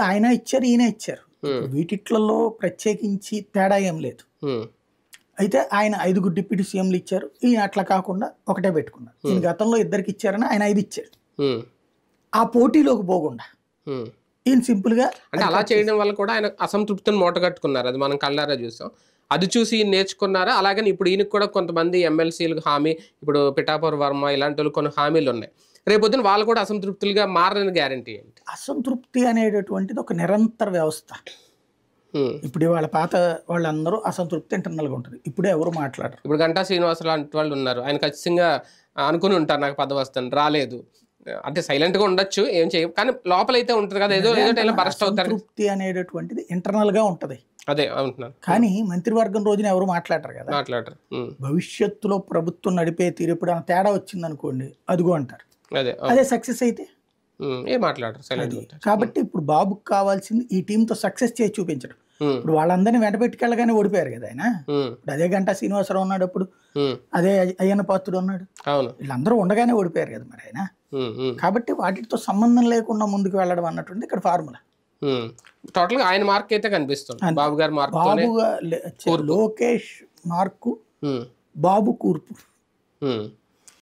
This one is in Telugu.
ఆయన ఇచ్చారు, ఈయన ఇచ్చారు. వీటిట్లలో ప్రత్యేకించి తేడా ఏం లేదు. అయితే ఆయన 5 డిప్యూటీ సీఎంలు ఇచ్చారు, ఈయన అట్లా కాకుండా ఒకటే పెట్టుకున్నారు. ఈయన గతంలో 2కి ఇచ్చారని ఆయన 5 ఇచ్చారు. ఆ పోటీలోకి పోకుండా ఈయన సింపుల్ గా అంటే అలా చేయడం వల్ల కూడా ఆయన అసంతృప్తిని మూటగట్టుకున్నారు. అది మనం కళ్ళారా చూసాం. అది చూసి ఈయన నేర్చుకున్నారా? అలాగని ఇప్పుడు ఈయనకు కూడా కొంతమంది ఎమ్మెల్సీలకు హామీ, ఇప్పుడు పిఠాపురం వర్మ ఇలాంటి వాళ్ళు కొన్ని హామీలు ఉన్నాయి. రేపొద్దున వాళ్ళు కూడా అసంతృప్తులుగా మారని గ్యారంటీ ఏంటి? అసంతృప్తి అనేటటువంటిది ఒక నిరంతర వ్యవస్థ. ఇప్పుడు వాళ్ళ పాత వాళ్ళందరూ అసంతృప్తి ఇంటర్నల్గా ఉంటుంది. ఇప్పుడే ఎవరు మాట్లాడరు. ఇప్పుడు గంటా శ్రీనివాసరావు లాంటి వాళ్ళు ఉన్నారు. ఆయన ఖచ్చితంగా అనుకుని ఉంటారు నాకు పదవి వస్తుంది, రాలేదు. అంటే సైలెంట్ గా ఉండొచ్చు, ఏం చేయం, కానీ లోపలైతే ఉంటుంది కదా, ఏదో ఏదో బరస్ట్ అవుతారు. అసంతృప్తి అనేటటువంటిది ఇంటర్నల్ గా ఉంటది. అదే అంటున్నాను. కానీ మంత్రివర్గం రోజున ఎవరు మాట్లాడరు కదా, మాట్లాడరు. భవిష్యత్తులో ప్రభుత్వం నడిపే తీరు ఎప్పుడు తేడా వచ్చింది అనుకోండి, అదిగో అంటారు. అదే సక్సెస్ అయితే ఏం మాట్లాడరు, సైలెంట్. కాబట్టి ఇప్పుడు బాబుకి కావాల్సింది ఈ టీంతో సక్సెస్ చేసి చూపించడం. ఇప్పుడు వాళ్ళందరినీ వెంట పెట్టుకెళ్ళగానే ఓడిపోయారు కదా ఆయన. ఇప్పుడు అదే గంటా శ్రీనివాసరావు ఉన్నాడు, అప్పుడు అదే అయ్యన్న పాత్రుడు ఉన్నాడు, వీళ్ళందరూ ఉండగానే ఓడిపోయారు కదా మరి ఆయన. కాబట్టి వాటితో సంబంధం లేకుండా ముందుకు వెళ్ళడం అన్నటువంటి ఇక్కడ ఫార్ములా. టోటల్ గా ఆయన మార్క్ అయితే కనిపిస్తుంది. బాబు గారి మార్క్, లోకేష్ మార్కు, బాబు కూర్పు.